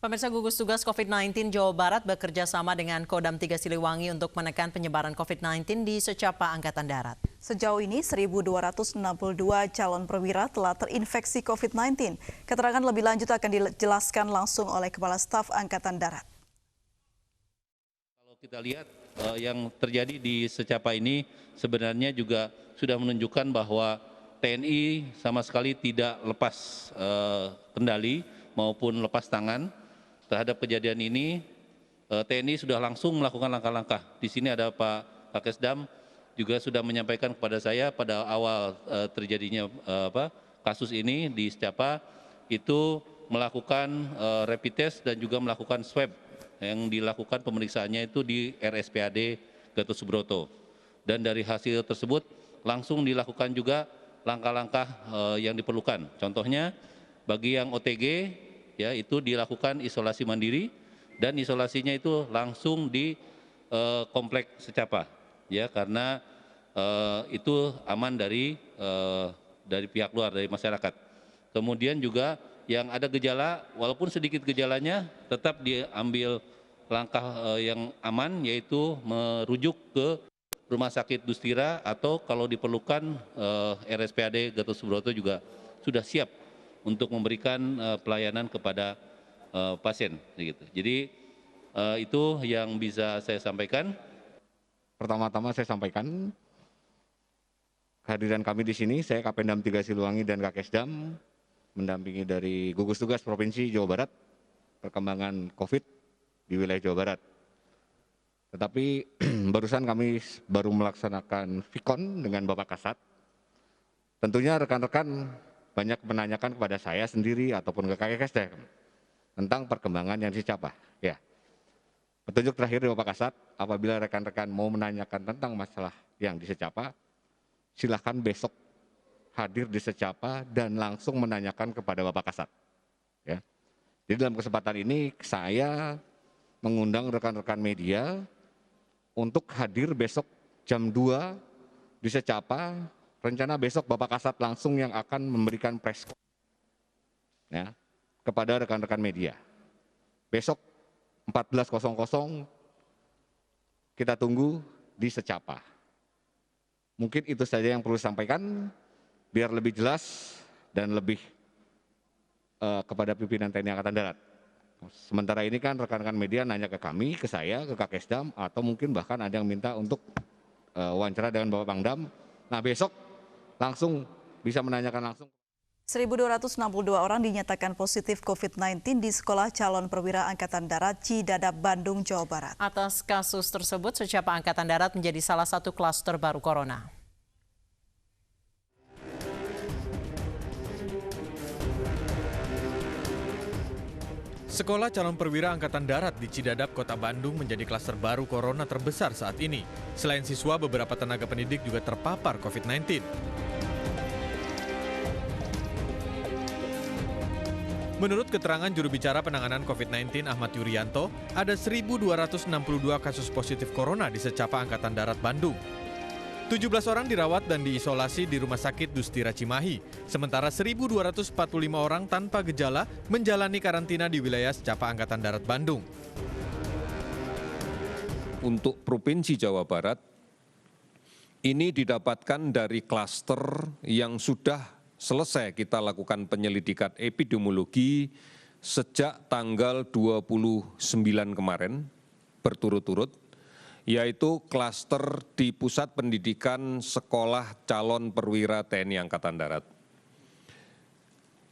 Pemirsa, gugus tugas COVID-19 Jawa Barat bekerja sama dengan Kodam 3 Siliwangi untuk menekan penyebaran COVID-19 di secapa Angkatan Darat. Sejauh ini 1.262 calon perwira telah terinfeksi COVID-19. Keterangan lebih lanjut akan dijelaskan langsung oleh Kepala Staf Angkatan Darat. Kalau kita lihat yang terjadi di secapa ini sebenarnya juga sudah menunjukkan bahwa TNI sama sekali tidak lepas kendali maupun lepas tangan terhadap kejadian ini. TNI sudah langsung melakukan langkah-langkah. Di sini ada Pak Kakesdam juga sudah menyampaikan kepada saya pada awal terjadinya kasus ini di secapa itu melakukan rapid test dan juga melakukan swab yang dilakukan pemeriksaannya itu di RSPAD Gatot Subroto. Dan dari hasil tersebut langsung dilakukan juga langkah-langkah yang diperlukan. Contohnya bagi yang OTG ya itu dilakukan isolasi mandiri dan isolasinya itu langsung di komplek secapa ya karena itu aman dari pihak luar, dari masyarakat. Kemudian juga yang ada gejala walaupun sedikit gejalanya tetap diambil langkah yang aman yaitu merujuk ke Rumah Sakit Dustira atau kalau diperlukan RSPAD Gatot Subroto juga sudah siap untuk memberikan pelayanan kepada pasien. Gitu. Jadi itu yang bisa saya sampaikan. Pertama-tama saya sampaikan kehadiran kami di sini, saya Kapendam 3 Siliwangi dan Kakesdam mendampingi dari gugus tugas Provinsi Jawa Barat perkembangan COVID di wilayah Jawa Barat. Tetapi barusan kami baru melaksanakan Vikon dengan Bapak Kasat. Tentunya rekan-rekan banyak menanyakan kepada saya sendiri ataupun ke Kakesdam tentang perkembangan yang secapa. Ya. Petunjuk terakhir dari Bapak Kasat, apabila rekan-rekan mau menanyakan tentang masalah yang di secapa, silahkan besok hadir di secapa dan langsung menanyakan kepada Bapak Kasat. Ya. Jadi dalam kesempatan ini saya mengundang rekan-rekan media untuk hadir besok jam 2 di secapa. Rencana besok Bapak Kasat langsung yang akan memberikan press ya, kepada rekan-rekan media. Besok 14.00 kita tunggu di secapa. Mungkin itu saja yang perlu disampaikan biar lebih jelas dan lebih kepada pimpinan TNI Angkatan Darat. Sementara ini kan rekan-rekan media nanya ke kami, ke saya, ke Kakesdam, atau mungkin bahkan ada yang minta untuk wawancara dengan Bapak Pangdam. Nah besok langsung bisa menanyakan langsung. 1.262 orang dinyatakan positif COVID-19 di Sekolah Calon Perwira Angkatan Darat Cidadap, Bandung, Jawa Barat. Atas kasus tersebut, secapa Angkatan Darat menjadi salah satu klaster baru corona. Sekolah Calon Perwira Angkatan Darat di Cidadap, Kota Bandung menjadi klaster baru corona terbesar saat ini. Selain siswa, beberapa tenaga pendidik juga terpapar COVID-19. Menurut keterangan juru bicara penanganan COVID-19 Ahmad Yuryanto, ada 1.262 kasus positif corona di secapa Angkatan Darat Bandung. 17 orang dirawat dan diisolasi di Rumah Sakit Dustira Cimahi, sementara 1.245 orang tanpa gejala menjalani karantina di wilayah secapa Angkatan Darat Bandung. Untuk Provinsi Jawa Barat, ini didapatkan dari klaster yang sudah selesai kita lakukan penyelidikan epidemiologi sejak tanggal 29 kemarin berturut-turut, yaitu klaster di Pusat Pendidikan Sekolah Calon Perwira TNI Angkatan Darat.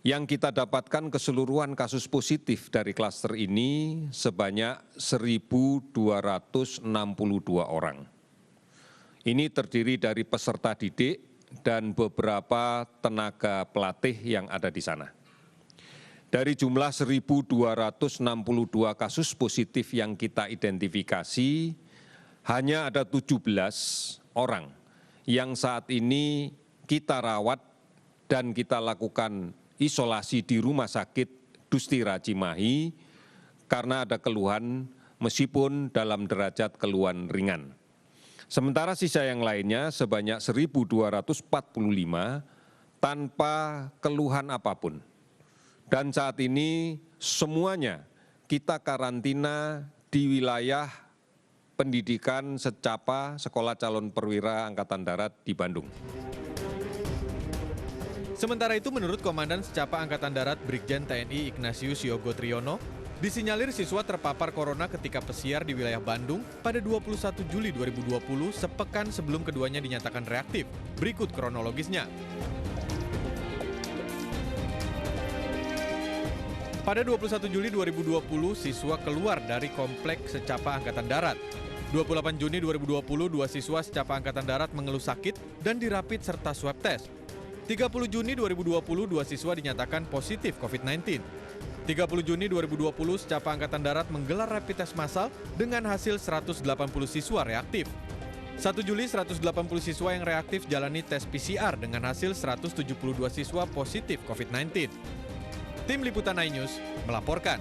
Yang kita dapatkan keseluruhan kasus positif dari klaster ini sebanyak 1.262 orang. Ini terdiri dari peserta didik dan beberapa tenaga pelatih yang ada di sana. Dari jumlah 1.262 kasus positif yang kita identifikasi, hanya ada 17 orang yang saat ini kita rawat dan kita lakukan isolasi di Rumah Sakit Dustira Cimahi karena ada keluhan meskipun dalam derajat keluhan ringan. Sementara sisa yang lainnya sebanyak 1.245 tanpa keluhan apapun. Dan saat ini semuanya kita karantina di wilayah pendidikan secapa Sekolah Calon Perwira Angkatan Darat di Bandung. Sementara itu, menurut Komandan Secapa Angkatan Darat Brigjen TNI Ignatius Yogo Triyono, disinyalir siswa terpapar corona ketika pesiar di wilayah Bandung pada 21 Juli 2020 sepekan sebelum keduanya dinyatakan reaktif. Berikut kronologisnya. Pada 21 Juli 2020, siswa keluar dari komplek Secapa Angkatan Darat. 28 Juni 2020, 2 siswa Secapa Angkatan Darat mengeluh sakit dan dirapid serta swab test. 30 Juni 2020, 2 siswa dinyatakan positif COVID-19. 30 Juni 2020, Secapa Angkatan Darat menggelar rapid test massal dengan hasil 180 siswa reaktif. 1 Juli, 180 siswa yang reaktif jalani tes PCR dengan hasil 172 siswa positif COVID-19. Tim Liputan iNews melaporkan.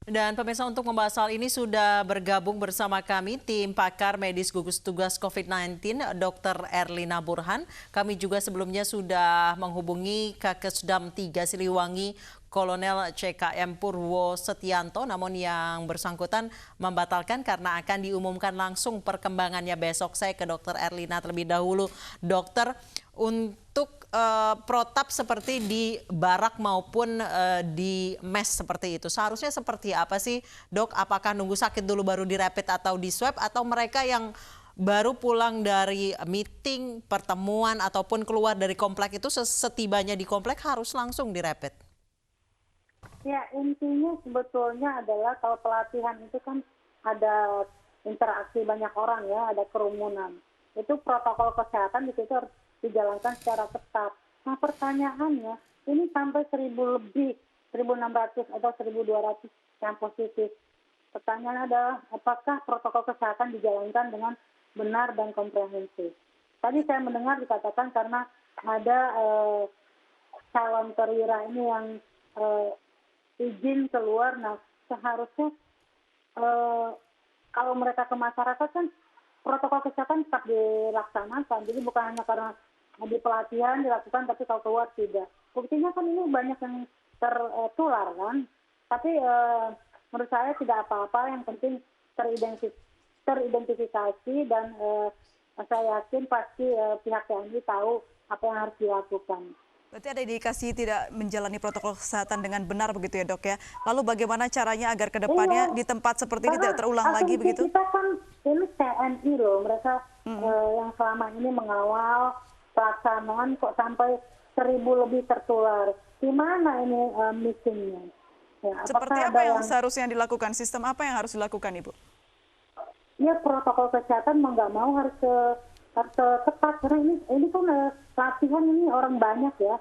Dan pemirsa, untuk membahas hal ini sudah bergabung bersama kami tim pakar medis gugus tugas COVID-19 Dr. Erlina Burhan. Kami juga sebelumnya sudah menghubungi Kakesdam 3 Siliwangi Kolonel CKM Purwo Setianto, namun yang bersangkutan membatalkan karena akan diumumkan langsung perkembangannya besok. Saya ke Dr. Erlina terlebih dahulu. Dokter, untuk protap seperti di barak maupun di mes seperti itu, seharusnya seperti apa sih, Dok? Apakah nunggu sakit dulu baru di rapid atau di swab, atau mereka yang baru pulang dari meeting, pertemuan, ataupun keluar dari komplek itu setibanya di komplek harus langsung di rapid? Ya, intinya sebetulnya adalah kalau pelatihan itu kan ada interaksi banyak orang ya, ada kerumunan. Itu protokol kesehatan di situ harus dijalankan secara ketat. Nah, pertanyaannya, ini sampai 1.000 lebih, 1.600 atau 1.200 yang positif. Pertanyaan adalah, apakah protokol kesehatan dijalankan dengan benar dan komprehensif? Tadi saya mendengar dikatakan karena ada calon perwira ini yang izin keluar. Nah, seharusnya kalau mereka ke masyarakat kan protokol kesehatan tetap dilaksanakan. Jadi bukan hanya karena di pelatihan dilakukan, tapi kalau keluar tidak. Buktinya kan ini banyak yang tertular kan. Tapi menurut saya tidak apa-apa, yang penting teridentifikasi dan saya yakin pasti pihak TNI tahu apa yang harus dilakukan. Berarti ada indikasi tidak menjalani protokol kesehatan dengan benar begitu ya, Dok ya. Lalu bagaimana caranya agar ke depannya di tempat seperti ini tidak terulang lagi begitu? Kita kan ini TNI loh, mereka yang selama ini mengawal pelaksanaan kok sampai 1.000 lebih tertular. Di mana ini missingnya? Ya, seperti apa yang seharusnya dilakukan? Sistem apa yang harus dilakukan, Ibu? Ya, protokol kesehatan mau nggak mau harus ketat, karena ini kan latihan ini orang banyak ya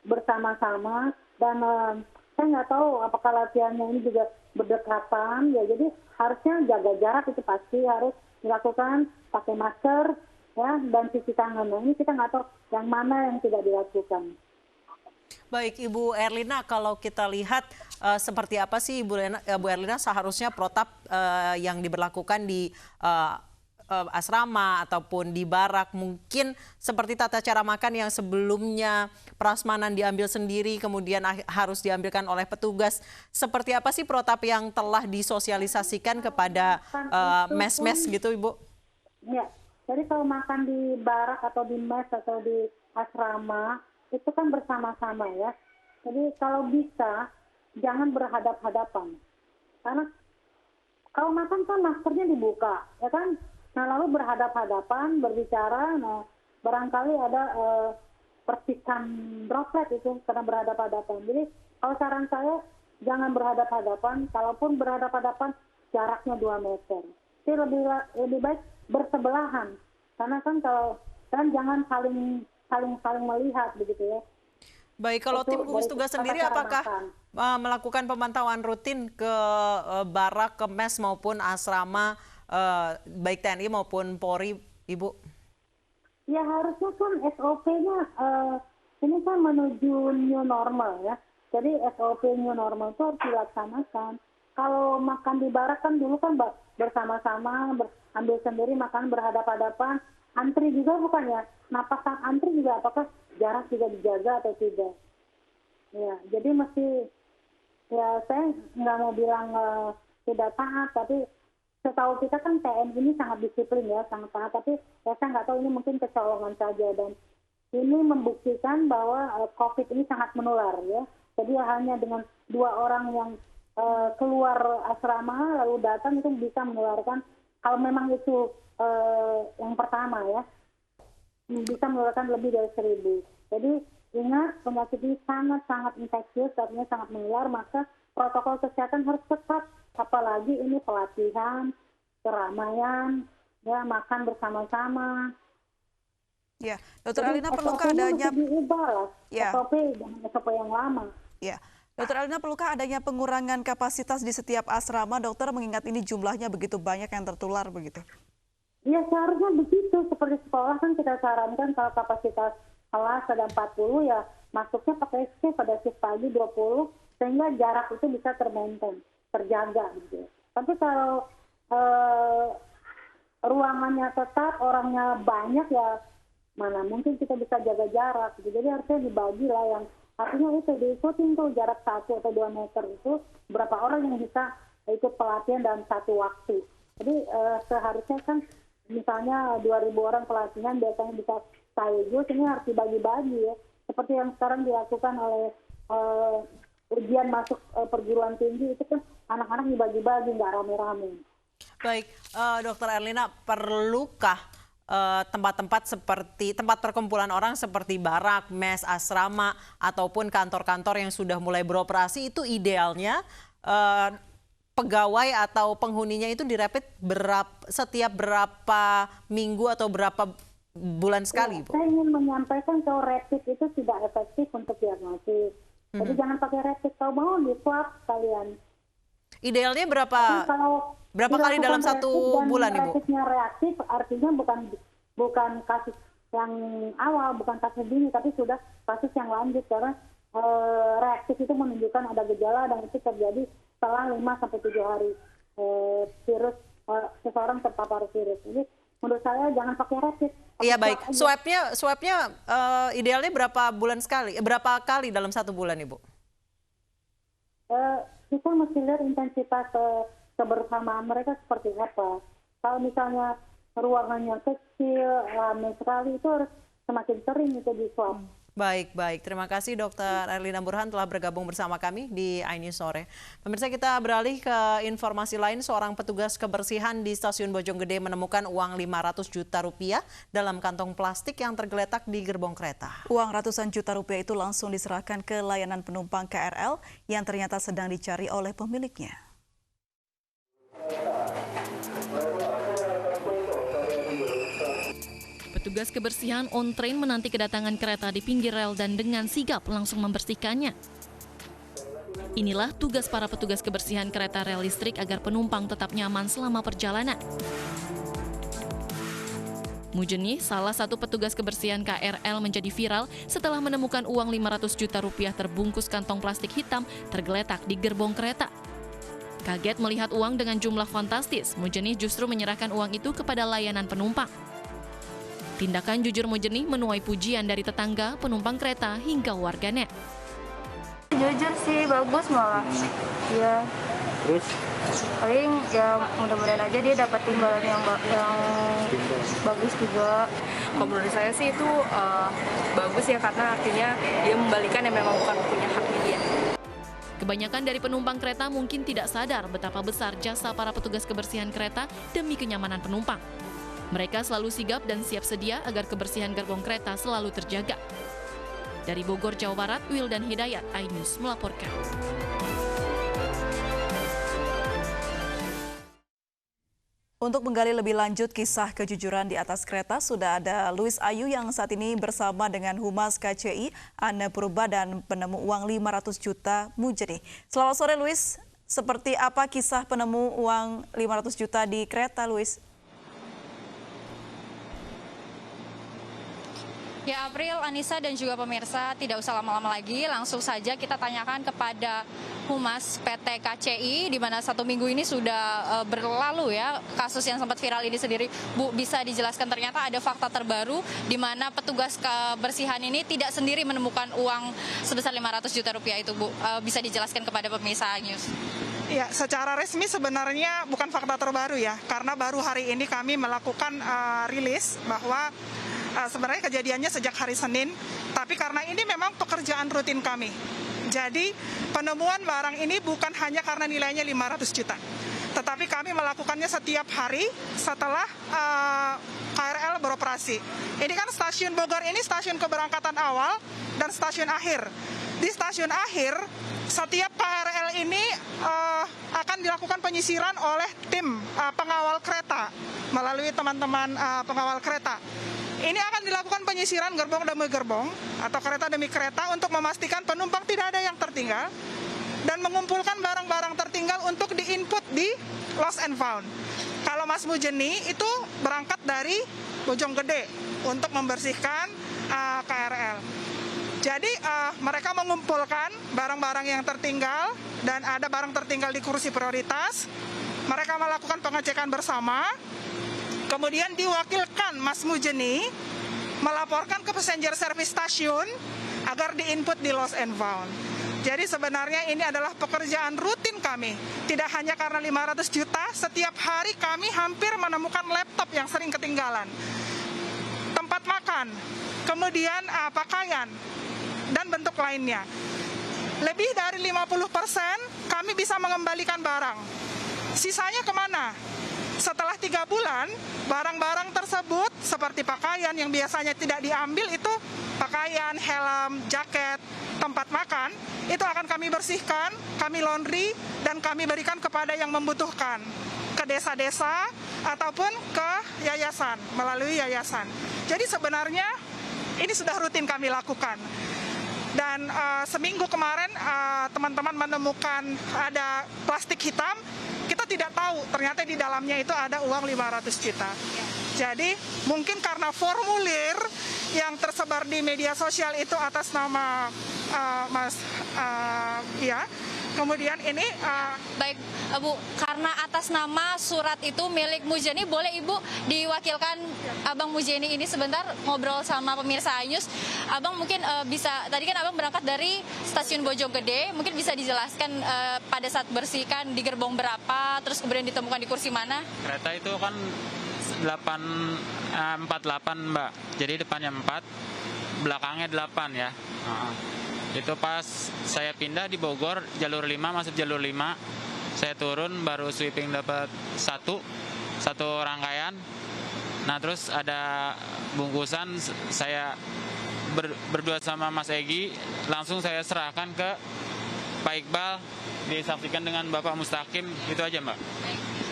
bersama-sama, dan saya nggak tahu apakah latihannya ini juga berdekatan ya, jadi harusnya jaga jarak itu pasti harus dilakukan, pakai masker ya, dan cuci tangan. Nah, ini kita nggak tahu yang mana yang tidak dilakukan. Baik, Ibu Erlina, kalau kita lihat seperti apa sih Ibu Erlina seharusnya protap yang diberlakukan di asrama ataupun di barak, mungkin seperti tata cara makan yang sebelumnya prasmanan diambil sendiri kemudian harus diambilkan oleh petugas. Seperti apa sih protap yang telah disosialisasikan kepada mes-mes gitu, Ibu? Ya, jadi kalau makan di barak atau di mes atau di asrama itu kan bersama-sama ya. Jadi kalau bisa jangan berhadap-hadapan, karena kalau makan kan maskernya dibuka ya kan. Nah, lalu berhadap-hadapan, berbicara, nah barangkali ada percikan droplet itu karena berhadap-hadapan. Jadi kalau saran saya jangan berhadap-hadapan, kalaupun berhadap-hadapan jaraknya 2 meter. Jadi lebih baik bersebelahan, karena kan kalau dan jangan saling melihat begitu ya. Baik, kalau tim gugus tugas sendiri apakah melakukan pemantauan rutin ke barak, ke mes maupun asrama, baik TNI maupun Polri, Ibu? Ya, harusnya kan SOP-nya ini kan menuju new normal ya. Jadi SOP new normal itu harus dilaksanakan. Kalau makan di barak kan dulu kan bersama-sama, ambil sendiri, makan berhadap-hadapan, antri juga bukan ya. Nah, pas saat antri juga apakah jarak juga dijaga atau tidak? Ya, jadi mesti, ya saya nggak mau bilang tidak taat, tapi setahu kita kan TNI ini sangat disiplin ya, sangat taat. Tapi ya saya nggak tahu, ini mungkin kecolongan saja, dan ini membuktikan bahwa COVID ini sangat menular ya. Jadi hanya dengan 2 orang yang keluar asrama lalu datang itu bisa menularkan, kalau memang itu yang pertama ya, bisa menularkan lebih dari 1.000. Jadi ingat, penyakit ini sangat-sangat infeksius, artinya sangat menular, maka protokol kesehatan harus ketat, apalagi ini pelatihan, keramaian, ya, makan bersama-sama. Ya, Dr. Erlina, perlukah adanya SOP dengan SOP yang lama? Ya, Dr. Erlina, perlukah adanya pengurangan kapasitas di setiap asrama, dokter, mengingat ini jumlahnya begitu banyak yang tertular begitu? Ya, seharusnya begitu. Seperti sekolah kan kita sarankan kalau kapasitas kelas ada 40, ya masuknya pakai shift, pada shift pagi 20, sehingga jarak itu bisa terjaga gitu. Tapi kalau ruangannya tetap, orangnya banyak, ya mana mungkin kita bisa jaga jarak gitu. Jadi harusnya dibagi lah, yang artinya itu diikutin tuh jarak 1 atau 2 meter itu, berapa orang yang bisa ikut pelatihan dalam satu waktu. Jadi seharusnya kan misalnya 2.000 orang pelatihan biasanya bisa sekaligus, ini harus dibagi-bagi ya. Seperti yang sekarang dilakukan oleh ujian masuk perguruan tinggi, itu kan anak-anak dibagi-bagi, nggak rame-rame. Baik, Dr. Erlina, perlukah tempat-tempat seperti tempat perkumpulan orang seperti barak, mes, asrama, ataupun kantor-kantor yang sudah mulai beroperasi, itu idealnya pegawai atau penghuninya itu dirapid setiap berapa minggu atau berapa bulan sekali, Bu? Saya ingin menyampaikan kalau rapid itu tidak efektif untuk diagnosis. Jadi jangan pakai rapid, kalau mau di swab kalian. Idealnya berapa kali dalam satu bulan, Ibu? Rapidnya reaktif artinya bukan kasus yang awal, bukan kasus dini, tapi sudah kasus yang lanjut, karena reaktif itu menunjukkan ada gejala dan itu terjadi setelah 5-7 hari virus seseorang terpapar virus. Jadi menurut saya jangan pakai rapid. Iya, baik. Swabnya idealnya berapa kali dalam satu bulan, Ibu? Kita mesti lihat intensitas kebersamaan mereka seperti apa. Kalau misalnya ruangannya kecil, ramai sekali, itu harus semakin sering itu di swab. Baik. Terima kasih Dr. Erlina Burhan telah bergabung bersama kami di iNews Sore. Pemirsa, kita beralih ke informasi lain. Seorang petugas kebersihan di Stasiun Bojonggede menemukan uang 500 juta rupiah dalam kantong plastik yang tergeletak di gerbong kereta. Uang ratusan juta rupiah itu langsung diserahkan ke layanan penumpang KRL yang ternyata sedang dicari oleh pemiliknya. Petugas kebersihan on train menanti kedatangan kereta di pinggir rel dan dengan sigap langsung membersihkannya. Inilah tugas para petugas kebersihan kereta rel listrik agar penumpang tetap nyaman selama perjalanan. Mujeni, salah satu petugas kebersihan KRL, menjadi viral setelah menemukan uang 500 juta rupiah terbungkus kantong plastik hitam tergeletak di gerbong kereta. Kaget melihat uang dengan jumlah fantastis, Mujeni justru menyerahkan uang itu kepada layanan penumpang. Tindakan jujur Mujeni menuai pujian dari tetangga, penumpang kereta, hingga warganet. Jujur sih, bagus malah. Ya. Terus? Paling ya mudah-mudahan aja dia dapat timbalan yang bagus juga. Kalau menurut saya sih itu bagus ya, karena artinya dia membalikan yang memang bukan punya haknya dia. Kebanyakan dari penumpang kereta mungkin tidak sadar betapa besar jasa para petugas kebersihan kereta demi kenyamanan penumpang. Mereka selalu sigap dan siap sedia agar kebersihan gerbong kereta selalu terjaga. Dari Bogor, Jawa Barat, Wildan Hidayat, iNews melaporkan. Untuk menggali lebih lanjut kisah kejujuran di atas kereta, sudah ada Louis Ayu yang saat ini bersama dengan Humas KCI, Anne Purba, dan penemu uang 500 juta Mujeni. Selamat sore, Louis. Seperti apa kisah penemu uang 500 juta di kereta, Louis? Ya, April, Anissa dan juga pemirsa, tidak usah lama-lama lagi, langsung saja kita tanyakan kepada Humas PT KCI, di mana 1 minggu ini sudah berlalu ya kasus yang sempat viral ini sendiri. Bu, bisa dijelaskan ternyata ada fakta terbaru di mana petugas kebersihan ini tidak sendiri menemukan uang sebesar 500 juta rupiah itu, Bu. Bisa dijelaskan kepada pemirsa News? Ya, secara resmi sebenarnya bukan fakta terbaru ya, karena baru hari ini kami melakukan rilis bahwa sebenarnya kejadiannya sejak hari Senin, tapi karena ini memang pekerjaan rutin kami. Jadi penemuan barang ini bukan hanya karena nilainya 500 juta, tetapi kami melakukannya setiap hari setelah KRL beroperasi. Ini kan stasiun Bogor ini stasiun keberangkatan awal dan stasiun akhir. Di stasiun akhir, setiap KRL ini akan dilakukan penyisiran oleh tim pengawal kereta melalui teman-teman pengawal kereta. Ini akan dilakukan penyisiran gerbong demi gerbong atau kereta demi kereta untuk memastikan penumpang tidak ada yang tertinggal dan mengumpulkan barang-barang tertinggal untuk diinput di lost and found. Kalau Mas Mujeni itu berangkat dari Bojonggede untuk membersihkan KRL. Jadi mereka mengumpulkan barang-barang yang tertinggal dan ada barang tertinggal di kursi prioritas. Mereka melakukan pengecekan bersama. Kemudian diwakilkan Mas Mujeni melaporkan ke passenger service stasiun agar diinput di lost and found. Jadi sebenarnya ini adalah pekerjaan rutin kami. Tidak hanya karena 500 juta, setiap hari kami hampir menemukan laptop yang sering ketinggalan. Tempat makan, kemudian pakaian, dan bentuk lainnya. Lebih dari 50% kami bisa mengembalikan barang. Sisanya kemana? Setelah 3 bulan, barang-barang tersebut seperti pakaian yang biasanya tidak diambil itu pakaian, helm, jaket, tempat makan, itu akan kami bersihkan, kami laundry, dan kami berikan kepada yang membutuhkan ke desa-desa ataupun ke yayasan, melalui yayasan. Jadi sebenarnya ini sudah rutin kami lakukan. Dan seminggu kemarin teman-teman menemukan ada plastik hitam, kita tidak tahu ternyata di dalamnya itu ada uang 500 juta. Jadi mungkin karena formulir yang tersebar di media sosial itu atas nama Mas kemudian ini baik Bu, karena atas nama surat itu milik Mujeni, boleh Ibu diwakilkan Abang Mujeni ini sebentar ngobrol sama pemirsa News. Abang mungkin bisa, tadi kan Abang berangkat dari stasiun Bojonggede, mungkin bisa dijelaskan pada saat bersihkan di gerbong berapa, terus kemudian ditemukan di kursi mana? Kereta itu kan 48 Mbak, jadi depannya 4, belakangnya 8 ya. Itu pas saya pindah di Bogor, jalur 5, masuk jalur 5, saya turun baru sweeping dapat satu rangkaian. Nah terus ada bungkusan, saya berdua sama Mas Egi, langsung saya serahkan ke Pak Iqbal, disaksikan dengan Bapak Mustaqim, itu aja Mbak.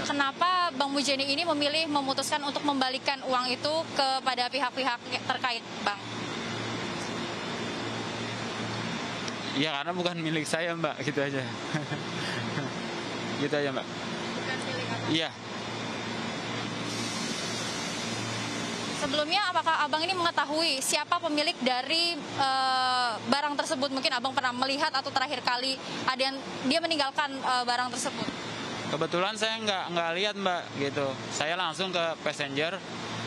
Kenapa Bang Mujeni ini memilih memutuskan untuk membalikan uang itu kepada pihak-pihak terkait, Bang? Ya karena bukan milik saya Mbak, gitu aja. Gitu aja Mbak. Bukan milik Abang? Iya. Sebelumnya apakah Abang ini mengetahui siapa pemilik dari barang tersebut? Mungkin Abang pernah melihat atau terakhir kali ada yang dia meninggalkan barang tersebut? Kebetulan saya nggak lihat Mbak, gitu. Saya langsung ke passenger,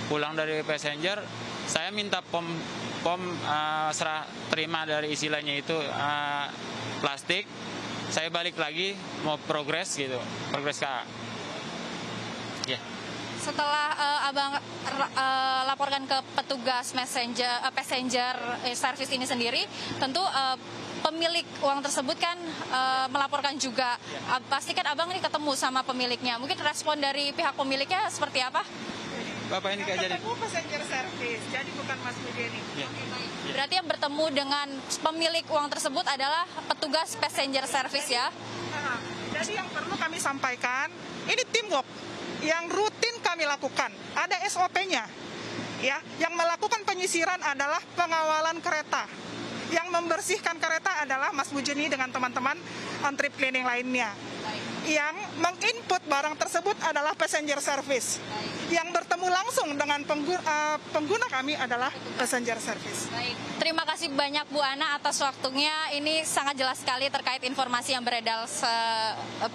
pulang dari passenger, saya minta pom serah terima dari isi lainnya itu plastik. Saya balik lagi mau progres gitu, progres ke ya. Setelah Abang laporkan ke petugas passenger service ini sendiri, tentu pemilik uang tersebut kan melaporkan juga. Pasti kan Abang ini ketemu sama pemiliknya. Mungkin respon dari pihak pemiliknya seperti apa? Bapak ini kayak jadi passenger service, jadi bukan Mas Mujeni. Ya. Berarti yang bertemu dengan pemilik uang tersebut adalah petugas passenger service ya? Jadi yang perlu kami sampaikan, ini teamwork yang rutin kami lakukan. Ada SOP-nya. Ya, yang melakukan penyisiran adalah pengawalan kereta. Yang membersihkan kereta adalah Mas Mujeni dengan teman-teman on trip cleaning lainnya. Yang menginput barang tersebut adalah passenger service. Yang bertemu langsung dengan pengguna kami adalah passenger service. Baik, terima kasih banyak Bu Ana atas waktunya. Ini sangat jelas sekali terkait informasi yang beredar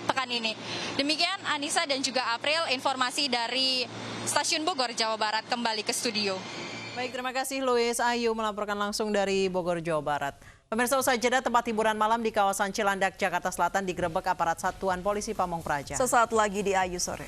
pekan ini. Demikian Anissa dan juga April, informasi dari Stasiun Bogor, Jawa Barat, kembali ke studio. Baik, terima kasih Louis Ayu melaporkan langsung dari Bogor, Jawa Barat. Pemirsa, usai jeda, tempat hiburan malam di kawasan Cilandak, Jakarta Selatan digerebek aparat Satuan Polisi Pamong Praja. Sesaat lagi di Ayu Sore.